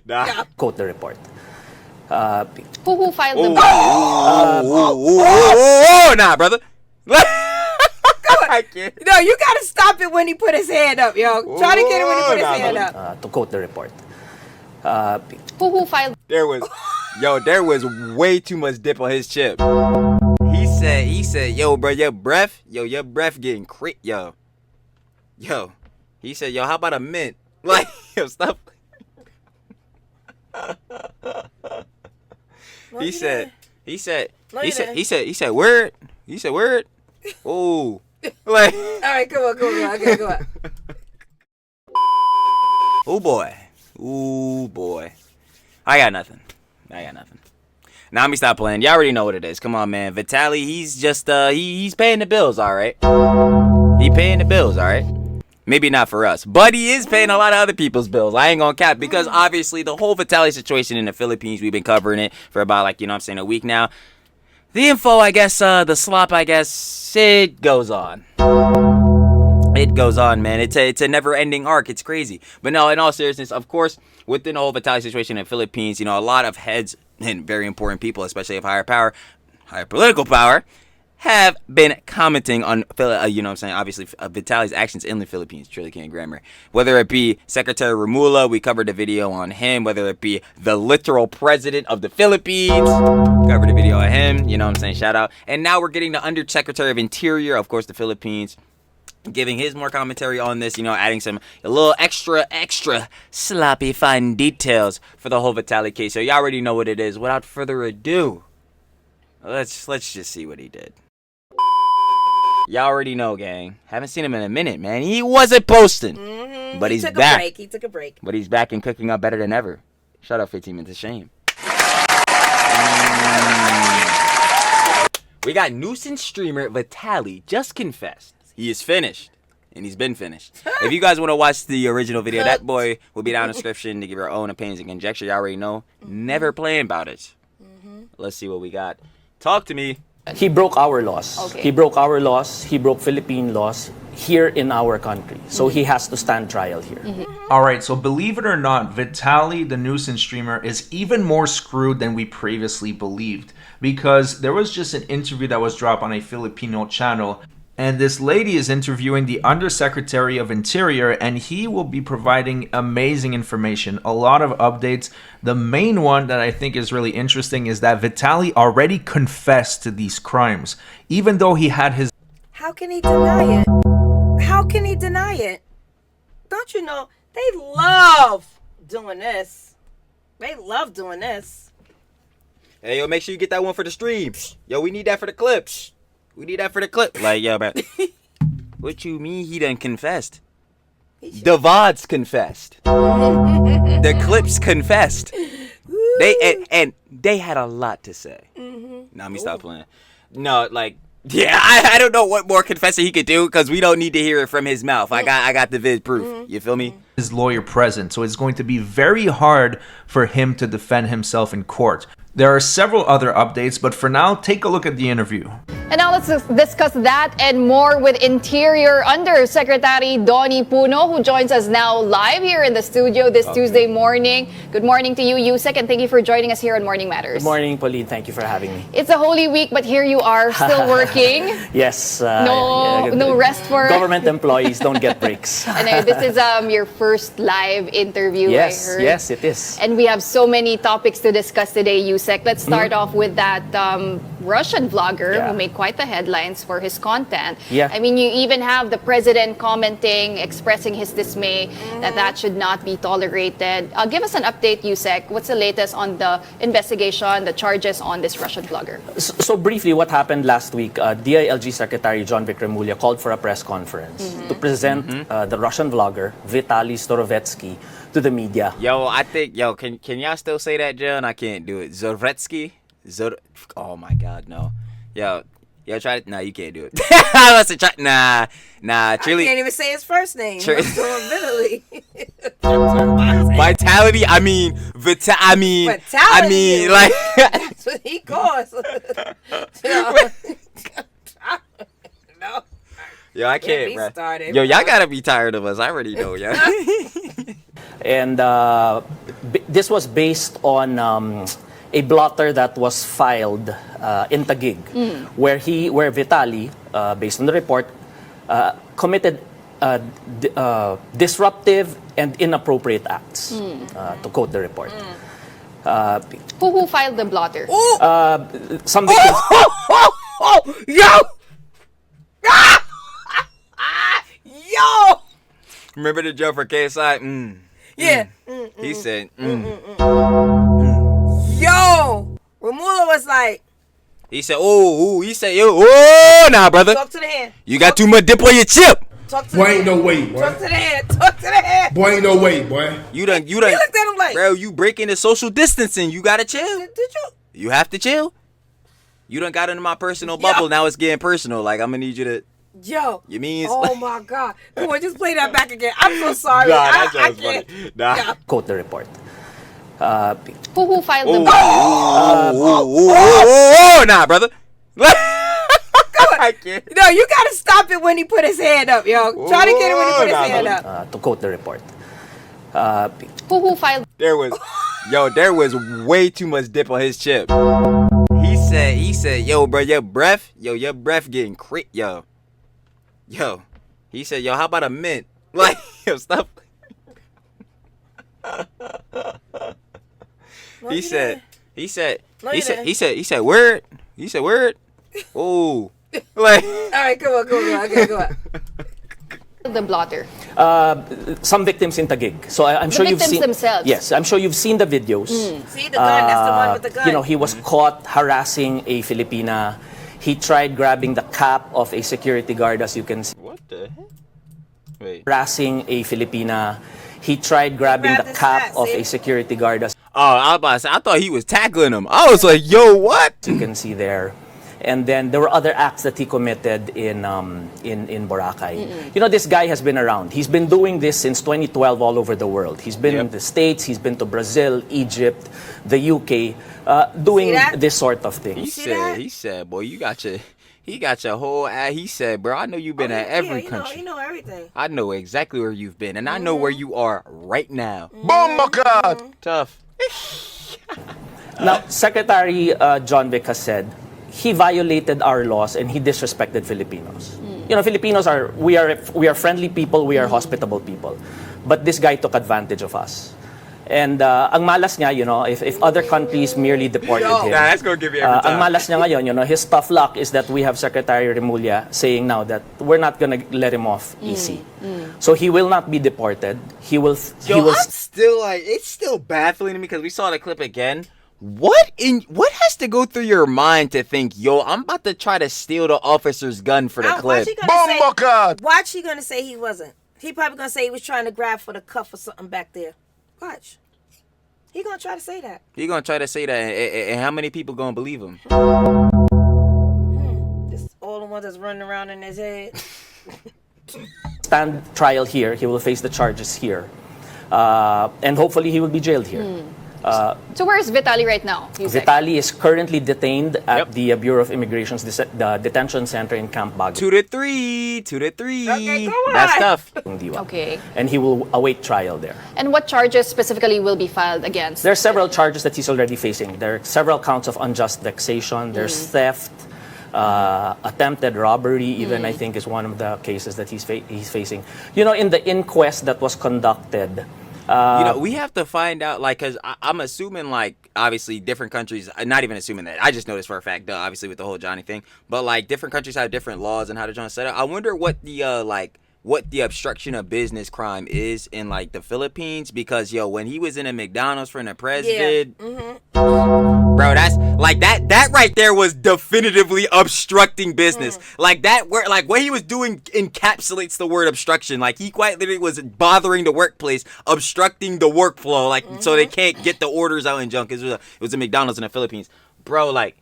Nah. Quote the report. Who filed the nah, brother. I can't. No, you gotta stop it when he put his hand up, yo. Try to get it when he put his hand up. To quote the report. Who filed? There was way too much dip on his chip. He said, yo, bro, your breath getting yo. He said, yo, how about a mint? Like, yo, stop. He said, word. He said, word. Oh, like. All right, come on. Okay, come on. Oh boy. I got nothing. Now let me stop playing. Y'all already know what it is. Come on, man. Vitaly, he's just he's paying the bills, all right. He paying the bills, all right. Maybe not for us, but he is paying a lot of other people's bills. I ain't gonna cap, because obviously the whole Vitaly situation in the Philippines, we've been covering it for about, like, a week now. The info, I guess, the slop, I guess, it goes on. It goes on, man. It's a never-ending arc. It's crazy. But no, in all seriousness, of course, within the whole Vitaly situation in the Philippines, a lot of heads and very important people, especially of higher political power, have been commenting on, obviously, Vitaly's actions in the Philippines. Truly can't grammar. Whether it be Secretary Remula, we covered a video on him. Whether it be the literal president of the Philippines, covered a video on him. Shout out. And now we're getting the Undersecretary of Interior, of course, the Philippines, giving his more commentary on this, adding a little extra sloppy fine details for the whole Vitaly case. So you already know what it is. Without further ado, let's just see what he did. Y'all already know, gang. Haven't seen him in a minute, man. He wasn't posting, but he's back. He took a break. But he's back and cooking up better than ever. Shut up, 15 minutes of shame. We got nuisance streamer Vitaly just confessed. He is finished, and he's been finished. If you guys want to watch the original video, that boy will be down in the description to give your own opinions and conjecture. You already know. Never playing about it. Let's see what we got. Talk to me. He broke our laws. Okay. He broke our laws. He broke Philippine laws here in our country. So he has to stand trial here. Alright, so believe it or not, Vitaly, the nuisance streamer, is even more screwed than we previously believed. Because there was just an interview that was dropped on a Filipino channel, and this lady is interviewing the Undersecretary of Interior, and he will be providing amazing information, a lot of updates. The main one that I think is really interesting is that Vitaly already confessed to these crimes, even though he had his... How can he deny it? How can he deny it? Don't you know, they love doing this. They love doing this. Hey, yo, make sure you get that one for the stream. Yo, we need that for the clips. We need that for the clip. Like, yo, bro. What you mean he done confessed? The VODs confessed. The clips confessed. They had a lot to say. Now, let me stop playing. No, like, yeah, I don't know what more confessing he could do, because we don't need to hear it from his mouth. I got the vid proof. You feel me? His lawyer present, so it's going to be very hard for him to defend himself in court. There are several other updates, but for now, take a look at the interview. And now let's discuss that and more with Interior Undersecretary Donnie Punno, who joins us now live here in the studio this Tuesday morning. Good morning to you, Yusek, and thank you for joining us here on Morning Matters. Good morning, Pauline. Thank you for having me. It's a Holy Week, but here you are, still working. Yes. No rest for... Government employees don't get breaks. And this is your first live interview, yes, I heard. Yes, it is. And we have so many topics to discuss today, Yusek. Let's start off with that Russian vlogger who made quite the headlines for his content. Yeah. I mean, you even have the president commenting, expressing his dismay that should not be tolerated. Give us an update, Yusek. What's the latest on the investigation, the charges on this Russian vlogger? So briefly, what happened last week, DILG Secretary John Remulia called for a press conference to present the Russian vlogger, Vitaly Storovetsky, to the media. Yo, I think, can y'all still say that, John? I can't do it. Zoretsky? Oh my God, no. Yo, try it. Nah, you can't do it. I must have tried. Nah. Truly. I can't even say his first name. Vitaly. Vitality. I mean, Vitality. I mean, like. That's what he calls. No. Yo, I can't, me bro. started, Yo, y'all bro. gotta be tired of us. I already know, yo. And this was based on a blotter that was filed in Taguig, where Vitaly, based on the report, committed disruptive and inappropriate acts, to quote the report. Who filed the blotter? Some victims, Yo! Yo! Remember the joke for KSI? Yeah. He said, Yo! Ramula was like, He said, he said, yo, nah, brother. talk to the hand. You got too much dip on your chip. Talk to Boy, the ain't hand. no way, boy. Talk to the hand. Talk to the hand. Boy, ain't no way, boy. You done, He looked at him like, bro, you breaking the social distancing. You gotta chill. did you? You have to chill. You done got into my personal bubble. Now it's getting personal. Like, I'm gonna need you to. Yo. You mean? Oh my God. Come on, just play that back again. I'm so sorry. Nah, I that sounds can't. funny. Nah. Yeah. quote the report. Who filed the Ooh, blotter? nah, brother. I can't. No, you gotta stop it when he put his hand up, yo. Try to get it when he put his hand up. To quote the report. Who filed? There was way too much dip on his chip. He said, yo, bro, your breath getting yo. He said, yo, how about a mint? Like, yo, stop. He said, word. He said, word. Ooh. Like, All right, come on. Okay, go on. The blotter. Some victims in Taguig. So I'm sure you've victims seen themselves. Yes, I'm sure you've seen the videos. See the gun? That's the one with the gun. You know, he was caught harassing a Filipina. He tried grabbing the cap of a security guard, as you can see. what the heck? Wait. Harassing a Filipina. He tried grabbing grabbed the his cap hat, of see? a security guard, as Oh, I was about to say, I thought he was tackling him. I was like, yo, what? you can see there. And then there were other acts that he committed in Boracay. You know, this guy has been around. He's been doing this since 2012 all over the world. He's been in the States, he's been to Brazil, Egypt, the UK, doing that? this sort of thing. He said, boy, he got your whole ass. He said, bro, I know you've been at every country. You know everything. I know exactly where you've been, and I know where you are right now. Tough. Now, Secretary John Vic has said he violated our laws and he disrespected Filipinos. You know, Filipinos we are friendly people, we are hospitable people. But this guy took advantage of us. And ang malas niya, you know, if other countries merely deported him. Nah, that's gonna give you every Ang time. malas niya ngayon, you know, his tough luck is that we have Secretary Remulla saying now that we're not gonna let him off easy. So he will not be deported. Yo, I'm still like, it's still baffling to me because we saw the clip again. What has to go through your mind to think, yo, I'm about to try to steal the officer's gun for the clip? Watch he gonna say he wasn't. He probably gonna say he was trying to grab for the cuff or something back there. Watch. He gonna try to say that. He gonna try to say that, and how many people gonna believe him? Just all the ones that's running around in his head. Stand trial here. He will face the charges here. And hopefully he will be jailed here. So where is Vitaly right now? Vitaly is currently detained at Yep. the Bureau of Immigration's the detention center in Camp Baguio. 2 to 3. Okay, go on. That's tough. Okay. And he will await trial there. And what charges specifically will be filed against? There are several charges that he's already facing. There are several counts of unjust vexation. There's theft, attempted robbery, even I think is one of the cases that he's facing. You know, in the inquest that was conducted, You know, we have to find out, like, because I'm assuming, like, obviously different countries, not even assuming that, I just know this for a fact, obviously with the whole Johnny thing, but, like, different countries have different laws and how to try to set up. I wonder what the obstruction of business crime is in, like, the Philippines, because, yo, when he was in a McDonald's for the president, bro, that's, like, that right there was definitively obstructing business. Like, that, where, like, what he was doing encapsulates the word obstruction. Like, he quite literally was bothering the workplace, obstructing the workflow, like, so they can't get the orders out and junk. It was a McDonald's in the Philippines. Bro, like,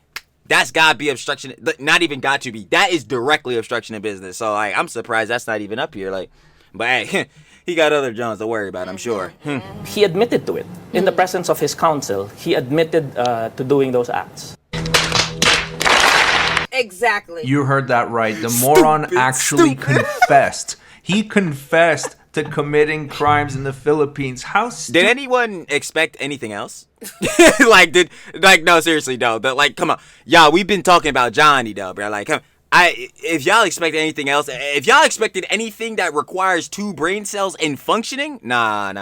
that's gotta be obstruction. Not even got to be. That is directly obstruction of business. So, like, I'm surprised that's not even up here. Like, but hey, he got other Johns to worry about, I'm sure. he admitted to it. In the presence of his counsel, he admitted to doing those acts. Exactly. You heard that right. The moron actually confessed. He confessed to committing crimes in the Philippines. How Did anyone expect anything else? No, seriously, though. But like, come on, y'all. We've been talking about Johnny, though, bro. Like, if y'all expected anything else, if y'all expected anything that requires 2 brain cells in functioning, nah.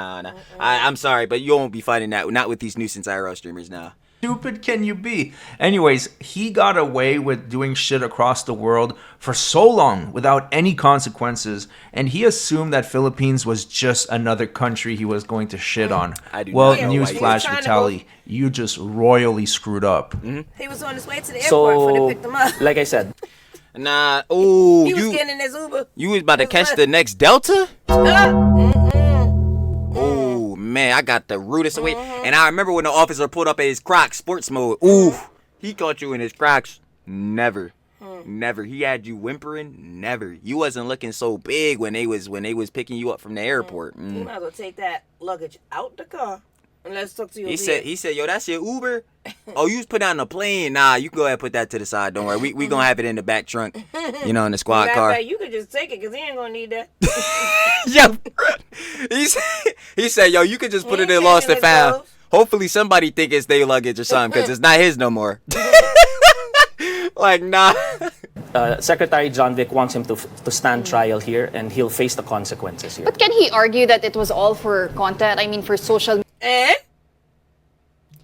I'm sorry, but you won't be finding that. Not with these nuisance IRL streamers, nah. stupid can you be? Anyways, he got away with doing shit across the world for so long without any consequences, and he assumed that Philippines was just another country he was going to shit on. Well, newsflash, Vitaly, you just royally screwed up. He was on his way to the airport before they picked him up. Like I said, nah. Ooh, he was getting in his Uber. You was about to catch the next Delta? Oh man, I got the rudest away. And I remember when the officer pulled up at his Crocs sports mode. Ooh, he caught you in his Crocs. Never. He had you whimpering. Never. You wasn't looking so big when they was picking you up from the airport. You might as well take that luggage out the car and let's talk to you. He said, yo, that's your Uber. Oh, you was put on the plane. Nah, you can go ahead and put that to the side. Don't worry. We gonna have it in the back trunk. You know, in the squad car. You could just take it because he ain't gonna need that. Yo, he said, yo, you could just put it in lost and found. Hopefully somebody think it's their luggage or something because it's not his no more. Like, nah. Secretary John Vic wants him to stand trial here, and he'll face the consequences here. But can he argue that it was all for content? I mean, for social. And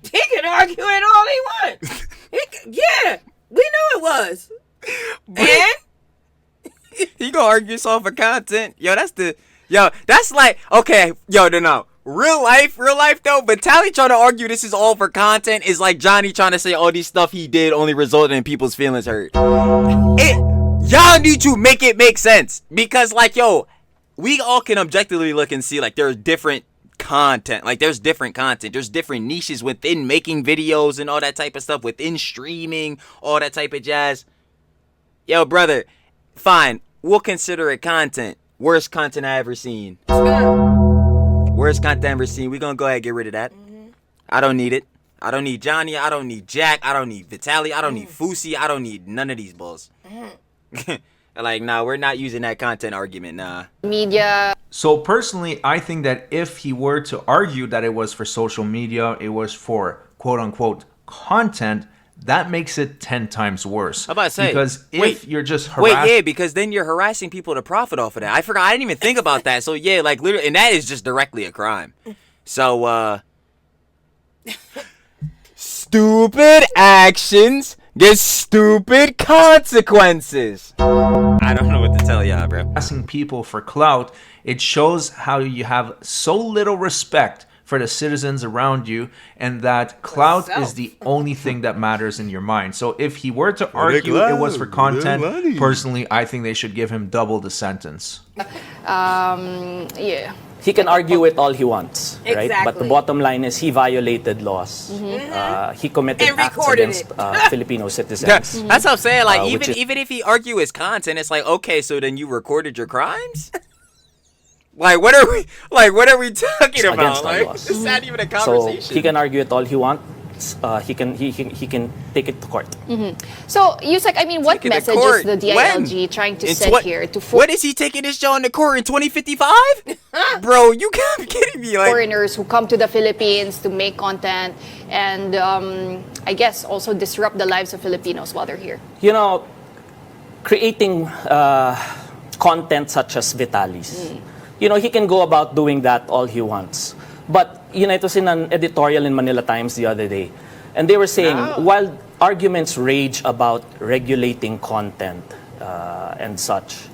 he can argue it all he wants. Yeah, we know it was. And he gonna argue it's all for content. That's like, okay, no. Real life though, Vitaly trying to argue this is all for content is like Johnny trying to say all these stuff he did only resulted in people's feelings hurt. Y'all need to make it make sense. Because like, we all can objectively look and see like there's different content. Like there's different content. There's different niches within making videos and all that type of stuff, within streaming, all that type of jazz. Yo, brother, fine. We'll consider it content. Worst content I ever seen. Worst content I ever seen. We gonna go ahead and get rid of that. I don't need it. I don't need Johnny. I don't need Jack. I don't need Vitaly. I don't need Fusi. I don't need none of these bulls. Like, nah, we're not using that content argument, nah. Media. So personally, I think that if he were to argue that it was for social media, it was for quote-unquote content, that makes it 10 times worse. I'm about to say, because if you're just harassing... because then you're harassing people to profit off of that. I forgot. I didn't even think about that. So, yeah, like, literally, and that is just directly a crime. So, stupid actions get stupid consequences. I don't know what to tell y'all, bro. Harassing people for clout, it shows how you have so little respect for the citizens around you, and that clout is the only thing that matters in your mind. So if he were to argue it was for content, personally, I think they should give him double the sentence. Yeah. He can argue it all he wants, right? Exactly. But the bottom line is he violated laws. He committed And acts recorded against it. Filipino citizens. That's what I'm saying. Like, Which is- even if he argue his content, it's like, okay, so then you recorded your crimes? Like, what are we talking about? against our Like, laws. it's not even a So conversation. he can argue it all he wants. He can take it to court. So, Yusek, I mean, what Taking the message court. is the DILG trying to It's send what- here to What is he taking this show in the court in 2055? Bro, you can't be kidding me. Like, foreigners who come to the Philippines to make content and I guess also disrupt the lives of Filipinos while they're here? You know, creating content such as Vitaly's. You know, he can go about doing that all he wants. But, you know, it was in an editorial in Manila Times the other day. And they were saying, while arguments rage about regulating content and such,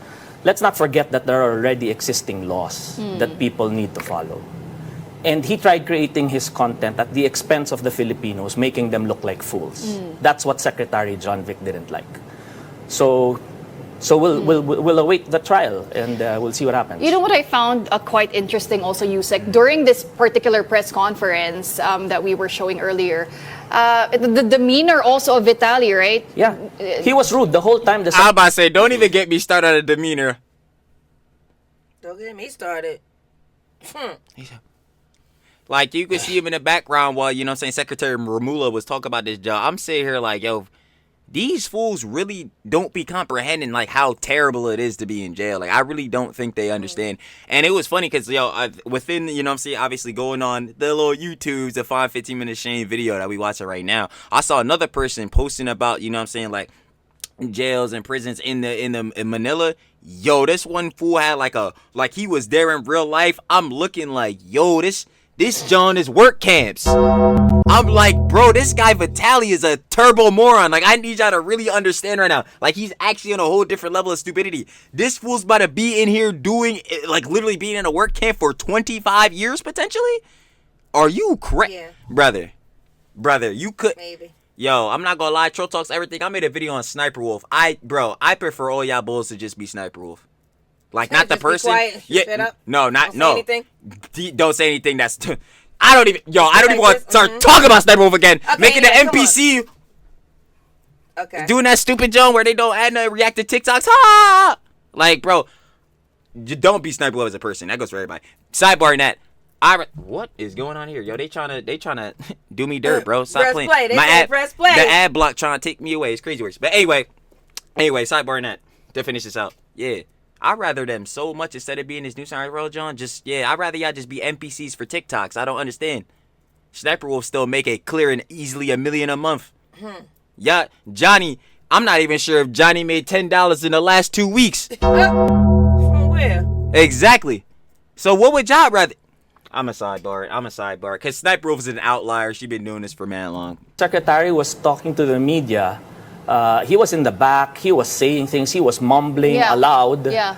let's not forget that there are already existing laws that people need to follow. And he tried creating his content at the expense of the Filipinos, making them look like fools. That's what Secretary John Vic didn't like. So we'll await the trial and we'll see what happens. You know what I found quite interesting also, Yusek, during this particular press conference that we were showing earlier, the demeanor also of Vitaly, right? Yeah, he was rude the whole time. I'm about to say, don't even get me started on the demeanor. Don't get me started. Like, you could see him in the background while, you know what I'm saying, Secretary Ramula was talking about this job. I'm sitting here like, yo, these fools really don't be comprehending like how terrible it is to be in jail. Like I really don't think they understand. And it was funny because within, you know what I'm saying, obviously going on the little YouTubes, the 15-minute shame video that we watching right now, I saw another person posting about, you know what I'm saying, like jails and prisons in Manila. Yo, this one fool had like he was there in real life. I'm looking like, yo, this John is work camps. I'm like, bro, this guy Vitaly is a turbo moron. Like, I need y'all to really understand right now. Like, he's actually on a whole different level of stupidity. This fool's about to be in here doing, like, literally being in a work camp for 25 years, potentially? Are you crazy? Yeah. Brother, you could... Maybe. Yo, I'm not gonna lie, Troll Talks Everything. I made a video on Sniper Wolf. I prefer all y'all bulls to just be Sniper Wolf. Like, not the Just be person. quiet, Yeah, shut up. no, Don't say anything? Don't say anything that's... I don't even want to start Mm-hmm. talking about Sniper Wolf again. Okay, Making yeah, the come on. NPC Okay. doing that stupid John where they don't add no react to TikToks. Ha! Like, bro, don't be Sniper Wolf as a person. That goes for everybody. Sidebar net. What is going on here? Yo, they trying to do me dirt, bro. Stop Press playing. play. They My say ad, press play. The ad block trying to take me away. It's crazy works. But anyway, sidebar net. To finish this out. Yeah. I'd rather them so much instead of being this Nuisances world, John. I'd rather y'all just be NPCs for TikToks. I don't understand. Sniper Wolf still make it clear and easily $1 million a month. Yeah, Johnny, I'm not even sure if Johnny made $10 in the last 2 weeks. From where? Exactly. So what would y'all rather? I'm a sidebar. Because Sniper Wolf is an outlier. She been doing this for man long. Secretary was talking to the media. He was in the back. He was saying things. He was mumbling aloud. Yeah.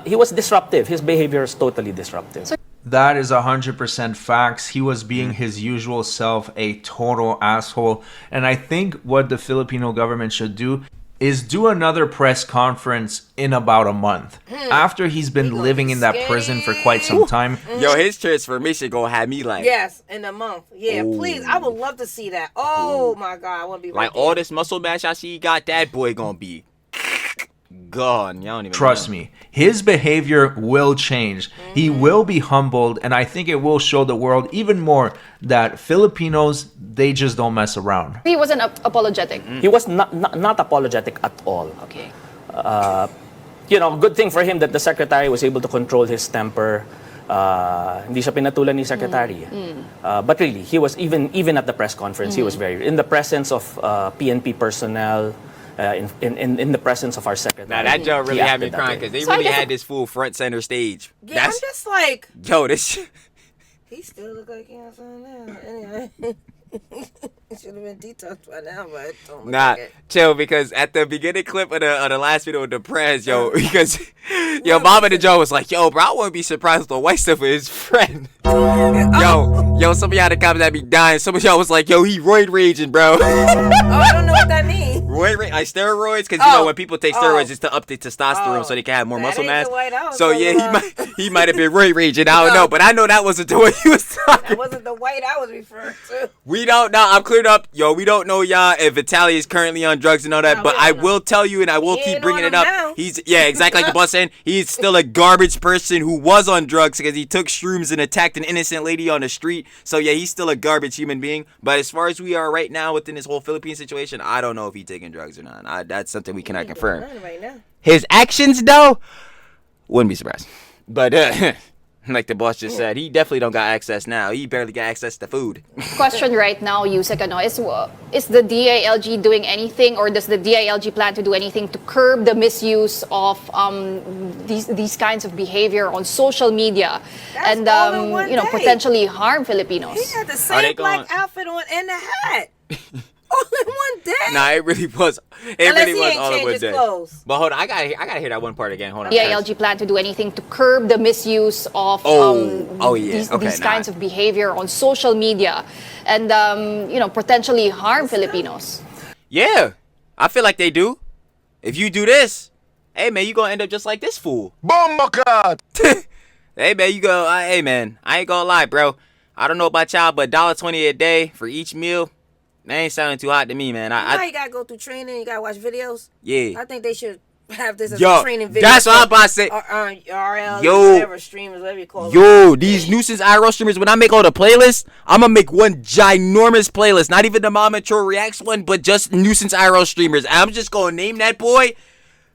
He was disruptive. His behavior is totally disruptive. That is 100% facts. He was being his usual self, a total asshole. And I think what the Filipino government should do is do another press conference in about a month. After he's been living in that prison for quite some time. Yo, his transformation gonna have me like... Yes, in a month. Yeah, Ooh. please. I would love to see that. Oh, my God. I want to be right Like, all this muscle mass I see he got, that boy gonna be... gone. Y'all don't even Trust know. me, his behavior will change. He will be humbled, and I think it will show the world even more that Filipinos, they just don't mess around. He wasn't apologetic. He was not apologetic at all. Okay. Good thing for him that the secretary was able to control his temper. Hindi siya pinatulan ni secretary. But really, he was even at the press conference, he was very in the presence of PNP personnel. In the presence of our secretary. Now that joke really he had me acted that crying way. because they So I really guess- had this fool front center stage. Yeah, I'm just like, Yo, this he still look like him now. Anyway. He should have been detoxed by now, but it don't look Nah, like it. chill, because at the beginning clip of the last video with the press, yo, because yo, Mama the Joe was like, yo, bro, I wouldn't be surprised if the white stuff with his friend. Yo, some of y'all in the comments that be dying. Some of y'all was like, yo, he roid raging, bro. Oh, I don't know what that means. Roid rage, like steroids, because you know when people take steroids, it's to update testosterone Oh. so they can have more That muscle ain't mass. the white I was So talking yeah, about. he might have been roid raging. I don't know, but I know that wasn't the way he was talking. That wasn't the white I was referring to. We don't know. I'm cleared up. Yo, we don't know, y'all, if Vitaly is currently on drugs and all that. Nah, but we I don't know. will tell you, and I will He keep ain't bringing on it up. them now. He's exactly like the boss saying. He's still a garbage person who was on drugs because he took shrooms and attacked an innocent lady on the street. So yeah, he's still a garbage human being. But as far as we are right now within this whole Philippine situation, I don't know if he's taking drugs or not. That's something we cannot confirm. Right now. His actions, though, wouldn't be surprised. But like the boss just said, he definitely don't got access now. He barely got access to food. Question right now, Yusek, is the DILG doing anything, or does the DILG plan to do anything to curb the misuse of these kinds of behavior on social media That's and all in one day. potentially harm Filipinos? He had the Are same they black going- outfit on and the hat. All in one day. Nah, it really was. It Unless really he was ain't all in changed one his day. clothes. But hold on, I gotta hear that one part again. Hold on. DILG plan to do anything to curb the misuse of these kinds of behavior on social media and potentially harm Filipinos? Yeah, I feel like they do. If you do this, hey man, you gonna end up just like this fool. Bomba. Hey man, you go. Hey man, I ain't gonna lie, bro. I don't know about y'all, but $1.20 a day for each meal, that ain't sounding too hot to me, man. You know how you gotta go through training, you gotta watch videos. Yeah. I think they should have this as Yo, a training video. that's what I'm about to say. IRL, Yo. whatever, streamers, whatever you call them. Yo, these nuisance IRL streamers, when I make all the playlists, I'm gonna make one ginormous playlist. Not even the Mom and Troll Reacts one, but just nuisance IRL streamers. And I'm just gonna name that boy.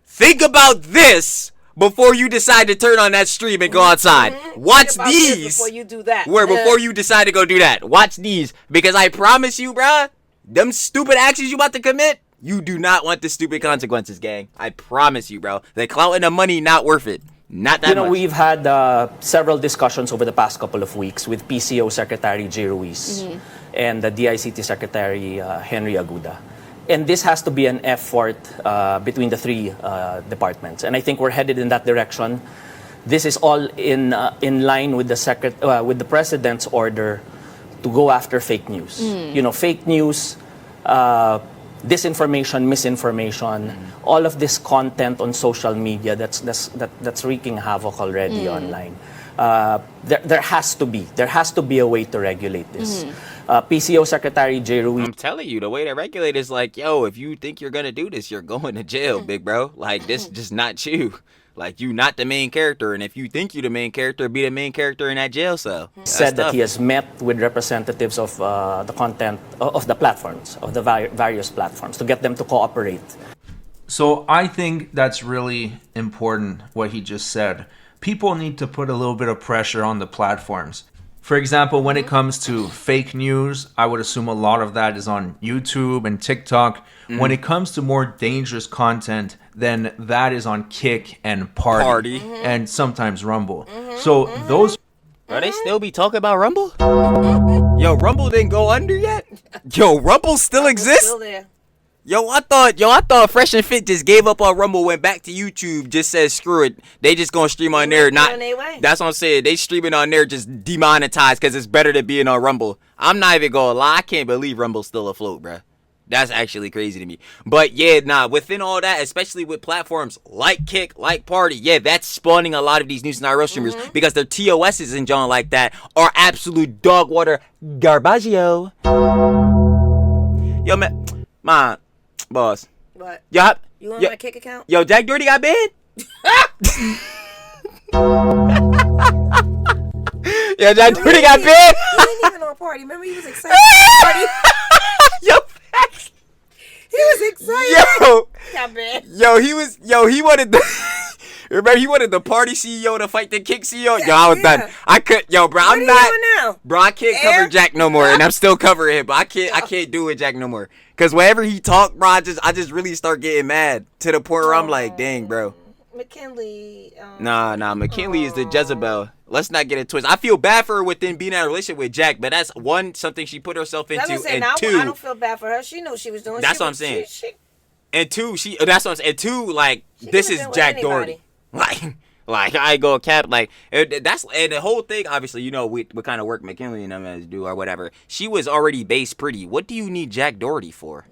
Think about this before you decide to turn on that stream and go outside. Watch Think about this these. before you do that. Before you decide to go do that. Watch these. Because I promise you, bruh, them stupid actions you about to commit, you do not want the stupid consequences, gang. I promise you, bro. The clout and the money, not worth it. Not that much. We've had several discussions over the past couple of weeks with PCO Secretary Jay Ruiz and the DICT Secretary Henry Aguda. And this has to be an effort between the three departments. And I think we're headed in that direction. This is all in line with the President's order to go after fake news. Fake news, disinformation, misinformation, all of this content on social media that's wreaking havoc already online. There has to be a way to regulate this. PCO Secretary Jay Ruiz. I'm telling you, the way they regulate is like, yo, if you think you're gonna do this, you're going to jail, big bro. Like, this just not you. Like, you not the main character, and if you think you're the main character, be the main character in that jail cell. Said that he has met with representatives of the content of the platforms, of the various platforms, to get them to cooperate. So I think that's really important, what he just said. People need to put a little bit of pressure on the platforms. For example, when it comes to fake news, I would assume a lot of that is on YouTube and TikTok. When it comes to more dangerous content, then that is on Kick and Party. And sometimes Rumble. So those... Bro, they still be talking about Rumble? Yo, Rumble didn't go under yet? Yo, Rumble still exists? Still there. Yo, I thought Fresh and Fit just gave up on Rumble, went back to YouTube, just said screw it. They just gonna stream on there. That's what I'm saying. They streaming on there just demonetized because it's better than being on Rumble. I'm not even gonna lie. I can't believe Rumble's still afloat, bruh. That's actually crazy to me. But yeah, within all that, especially with platforms like Kick, like Party, yeah, that's spawning a lot of these nuisance IRL streamers because their TOSs and John like that are absolute dog water garbaggio. Yo, man, boss. What? Yo, You on my Kick account? Yo, Jack Doherty got banned? Yo, Jack Doherty got banned? He ain't even on Party. Remember, he was excited about Party. Yo, facts. He was excited. Got banned. He wanted the... Remember, he wanted the Party CEO to fight the Kick CEO? Yo, I was done. I could... Yo, bro, I'm What are not... you doing now? Bro, I can't cover Jack no more, and I'm still covering him, but I can't do it Jack no more. Because whenever he talk, bro, I just really start getting mad to the point where I'm like, dang, bro. McKinley. Nah, McKinley is the Jezebel. Let's not get it twisted. I feel bad for her within being in a relationship with Jack, but that's one, something she put herself into, and two, I don't feel bad for her. She knew what she was doing. That's what I'm saying. And two, that's what I'm saying. And two, like, this is Jack Doherty. Like I ain't gonna cap. Like that's and the whole thing. Obviously, what kind of work McKinley and them as do or whatever. She was already base pretty. What do you need Jack Doherty for?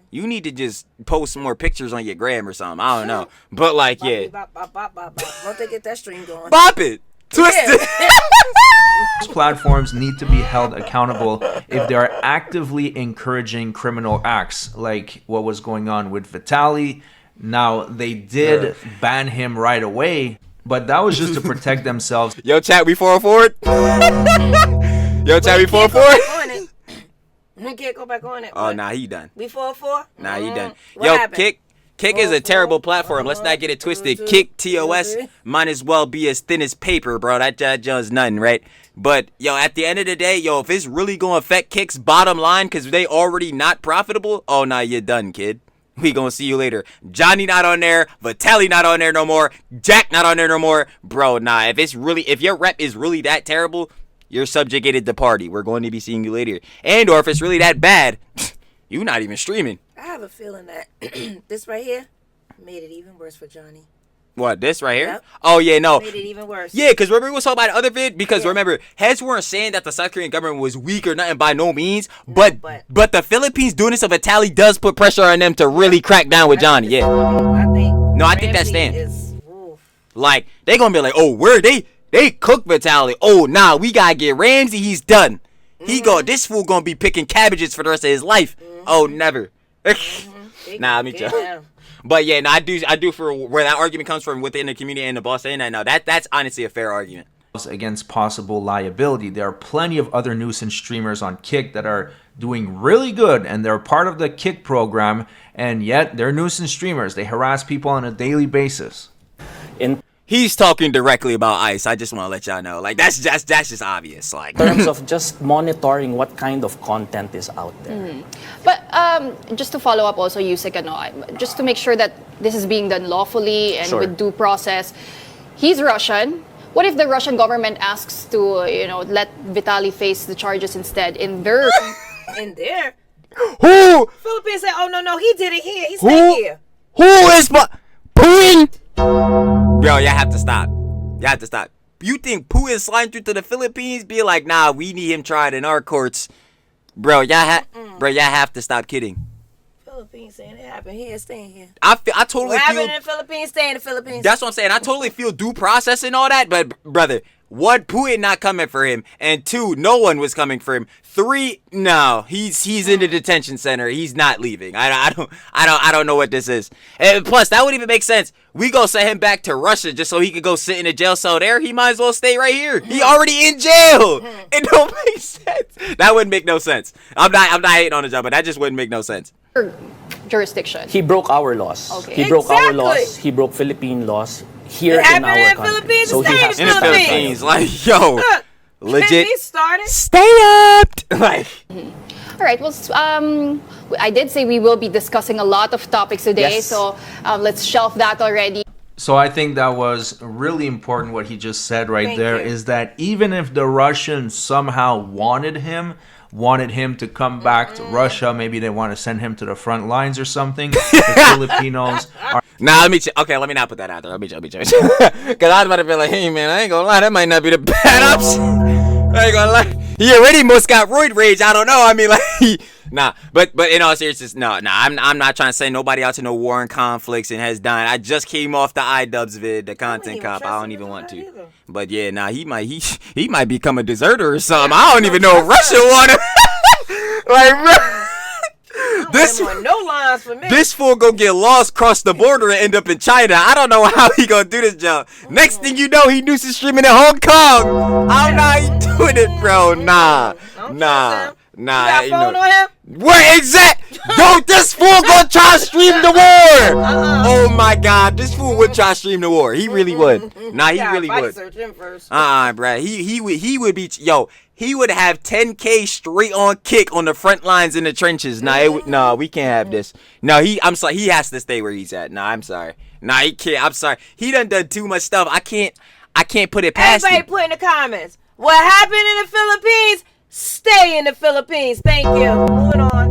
You need to just post some more pictures on your gram or something. I don't know. But like, yeah. Once they get that stream going. Bop it. Twist it. Platforms need to be held accountable if they are actively encouraging criminal acts, like what was going on with Vitaly. Now, they did ban him right away, but that was just to protect themselves. Yo, chat, we 404? Yo, chat, we 404? We can't go back on it. Oh, nah, he done. We 404? Nah, he done. What Yo, happened? Kick is a terrible platform. Let's not get it twisted. Kick TOS might as well be as thin as paper, bro. That just nothing, right? But yo, at the end of the day, yo, if it's really gonna affect Kick's bottom line because they already not profitable, oh nah, you're done, kid. We gonna see you later. Johnny not on there, Vitaly not on there no more, Jack not on there no more, bro. Nah, if your rep is really that terrible, you're subjugated to Party. We're going to be seeing you later. And or if it's really that bad, you not even streaming. I have a feeling that this right here made it even worse for Johnny. What, this right here? Yep. Oh, yeah, no. Made it even worse. Yeah, because remember we was talking about the other vid? Because remember, heads weren't saying that the South Korean government was weak or nothing by no means. But the Philippines doing this of Vitaly does put pressure on them to really crack down with Johnny. Yeah. I think that's staying. Like, they going to be like, oh, where they cook Vitaly. Oh, nah, we got to get Ramsey. He's done. This fool going to be picking cabbages for the rest of his life. Oh, never. Nah, me too. But yeah, no, I do for where that argument comes from within the community and the boss saying that. No, that's honestly a fair argument. Against possible liability. There are plenty of other nuisance streamers on Kick that are doing really good, and they're part of the Kick program, and yet they're nuisance streamers. They harass people on a daily basis. He's talking directly about ICE. I just want to let y'all know. Like, that's just obvious. Like, in terms of just monitoring what kind of content is out there. But just to follow up also, Yusek, just to make sure that this is being done lawfully and with due process. He's Russian. What if the Russian government asks to, let Vitaly face the charges instead in their... In there? who? Philippines say, oh, no, he did it here. He stayed here. Who is Putin? Bro, y'all have to stop. Y'all have to stop. You think Putin sliding through to the Philippines? Be like, nah, we need him tried in our courts. Bro, y'all have to stop kidding. Philippines saying it happened here, staying here. I totally what feel... happened in the Philippines, stay in the Philippines. That's what I'm saying. I totally feel due process and all that, but brother, one, Putin not coming for him, and two, no one was coming for him. Three, no, he's in the detention center. He's not leaving. I don't know what this is. And plus, that wouldn't even make sense. We go send him back to Russia just so he could go sit in a jail cell there. He might as well stay right here. He already in jail. It don't make sense. That wouldn't make no sense. I'm not hating on the job, but that just wouldn't make no sense. Jurisdiction. He broke our laws. Okay. He broke our laws. He broke Philippine laws here in our country. Philippines, so he has In the Philippines, like, yo, legit. He started. Stay up. Like. All right. Well, I did say we will be discussing a lot of topics today, Yes. so let's shelf that already. So I think that was really important what he just said right Thank there, you. is that even if the Russians somehow wanted him to come back to Russia, maybe they want to send him to the front lines or something, the Filipinos are... Nah, let me not put that out there. Let me change. Because I was about to be like, hey, man, I ain't gonna lie. That might not be the bad option. I ain't gonna lie. He already must got roid rage. I don't know. I mean, like, nah. But in all seriousness, no. I'm not trying to send nobody out to no war and conflicts and has done. I just came off the iDubbbz vid, the content cop. I don't even want to. Either. But yeah, nah, he might become a deserter or something. I don't even know if Russia want him. Like, bro. This no lines for me. This fool gonna get lost, cross the border, and end up in China. I don't know how he gonna do this job. Next thing you know, he nuisance streaming in Hong Kong. I don't know how he doing it, bro. Nah. You got You phone know. on him? Where exact? Yo, this fool gonna try to stream the war. Oh my God, this fool would try to stream the war. He really would. Nah, he really would. Search him first. Bruh. He would be. Yo, he would have 10K straight on Kick on the front lines in the trenches. Nah, we can't have this. No, I'm sorry. He has to stay where he's at. Nah, I'm sorry. Nah, he can't. I'm sorry. He done too much stuff. I can't put it past Everybody him. put in the comments. What happened in the Philippines? Stay in the Philippines. Thank you. Moving on.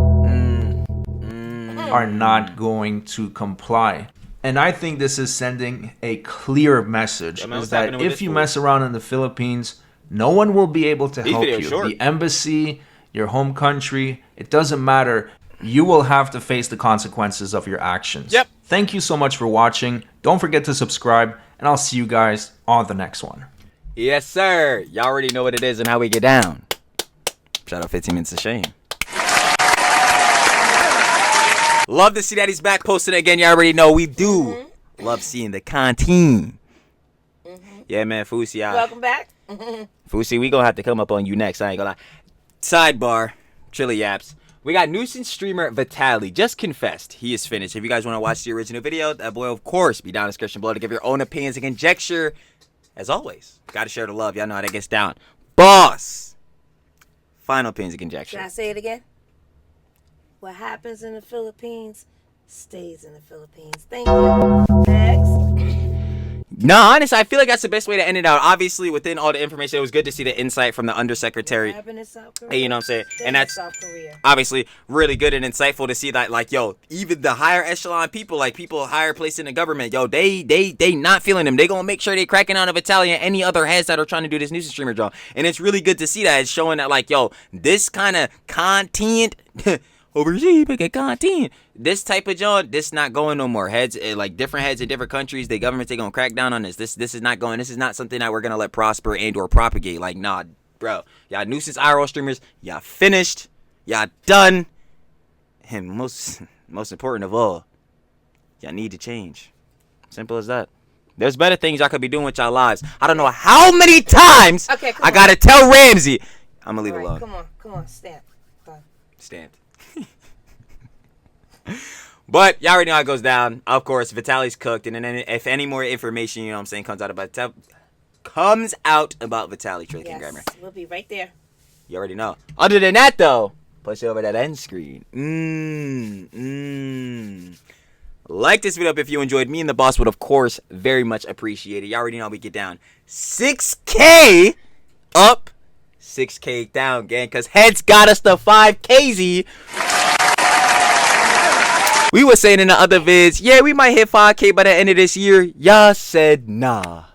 are not going to comply. And I think this is sending a clear message, is that if you mess around in the Philippines, no one will be able to help you. The embassy, your home country, it doesn't matter. You will have to face the consequences of your actions. Yep. Thank you so much for watching. Don't forget to subscribe, and I'll see you guys on the next one. Yes, sir. Y'all already know what it is and how we get down. Shout out 15 Minutes of Shame. Love to see that he's back posting again. You already know we do. Love seeing the content. Yeah, man, Fusi. Welcome back. Fusi, we gonna have to come up on you next. I ain't gonna lie. Sidebar, Trilly Yaps. We got nuisance streamer Vitaly just confessed he is finished. If you guys want to watch the original video, that boy, of course, be down in the description below to give your own opinions and conjecture. As always, gotta share the love. Y'all know how that gets down. Boss. Final opinions and conjecture. Should I say it again? What happens in the Philippines stays in the Philippines. Thank you. Next. No, honestly, I feel like that's the best way to end it out. Obviously, within all the information, it was good to see the insight from the undersecretary. What happened in South Korea? Hey, you know what I'm saying? Stays And that's South Korea. obviously really good and insightful to see that, like, yo, even the higher echelon people, like people higher placed in the government, yo, they not feeling them. They gonna make sure they cracking out of Vitaly and any other heads that are trying to do this nuisance streamer job. And it's really good to see that. It's showing that, like, yo, this kind of content overseas, get content. This type of job, this not going no more. Heads, like different heads in different countries, the government, they gonna crack down on this. This is not going. This is not something that we're gonna let prosper and or propagate. Like, nah, bro, y'all nuisance IRL streamers, y'all finished, y'all done, and most important of all, Y'all need to change. Simple as that. There's better things y'all could be doing with y'all lives. I don't know how many times I gotta tell Ramsey. I'm gonna leave it alone. Come on, stamp. Stamped. But y'all already know how it goes down. Of course, Vitaly's cooked, and then if any more information, you know what I'm saying, comes out about Vitaly tricking grammar. We'll be right there. You already know. Other than that, though, push over that end screen. Like this video up if you enjoyed. Me and the boss would, of course, very much appreciate it. Y'all already know how we get down. 6K up, 6K down, gang, because heads got us to 5KZ. We were saying in the other vids, yeah, we might hit 5K by the end of this year. Y'all said nah.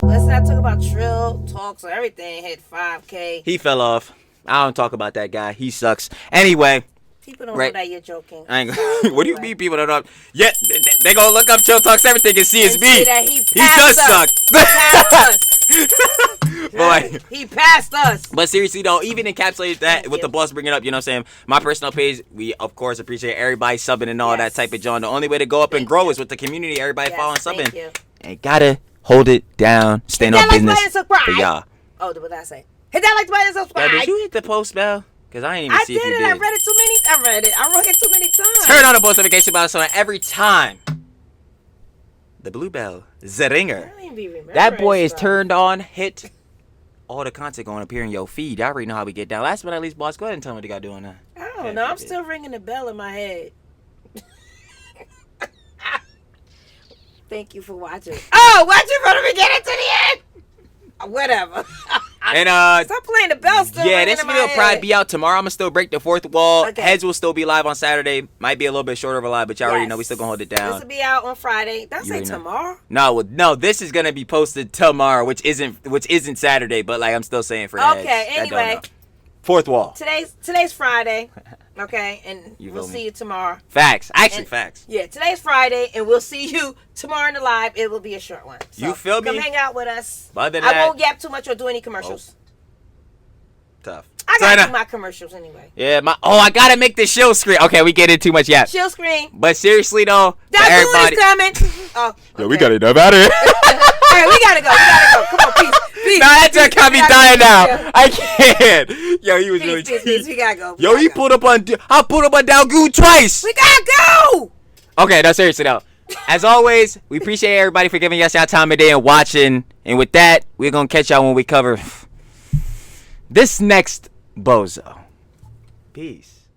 Let's not talk about Trill talks or everything. Hit 5K. He fell off. I don't talk about that guy. He sucks. Anyway. People don't know that you're joking. What do you mean people don't know? Yeah, they gonna look up Chill Talks everything and see it's me. He does suck. He passed us. Boy. He passed us. But seriously though, even encapsulated that with the boss bringing up, you know what I'm saying? My personal page, we of course appreciate everybody subbing and all that type of John. The only way to go up and grow is with the community. Everybody following, subbing. And gotta hold it down. Stand on business for y'all. Oh, what did I say? Hit that like button and subscribe. Did you hit the post bell? Because I ain't even see if you did. I read it too many. I wrote it too many times. Turn on the post notification bell so that every time the blue bell, the ringer, that boy is turned on, hit, all the content going to appear in your feed. Y'all already know how we get down. Last but not least, boss, go ahead and tell me what you got doing now. I don't know. I'm still ringing the bell in my head. Thank you for watching. Oh, watching from the beginning to the end. Whatever. And stop playing the bell still. Yeah, this video will probably be out tomorrow. I'm gonna still break the fourth wall. Okay. Heads will still be live on Saturday. Might be a little bit shorter of a live, but y'all already know we still gonna hold it down. This will be out on Friday. Don't say tomorrow. No, this is gonna be posted tomorrow, which isn't Saturday, but like I'm still saying for heads. Okay, anyway. Fourth wall. Today's Friday. Okay, and we'll see you tomorrow. Facts. Facts. Yeah, today's Friday, and we'll see you tomorrow in the live. It will be a short one. So you feel me? Come hang out with us. I won't yap too much or do any commercials. Tough. I gotta do my commercials anyway. Yeah, I gotta make the shield screen. Okay, we get in too much yap. Shield screen. But seriously though, everybody coming. Oh, okay. Yo, we gotta know about it. All right, we gotta go. Come on, peace. Nah, that just got me dying now. I can't. Yo, he was really. Peace. We gotta go. He pulled up on. I pulled up on Dalgoon twice. We gotta go. Okay, no, seriously though. As always, we appreciate everybody for giving us our time of day and watching. And with that, we're gonna catch y'all when we cover this next bozo. Peace.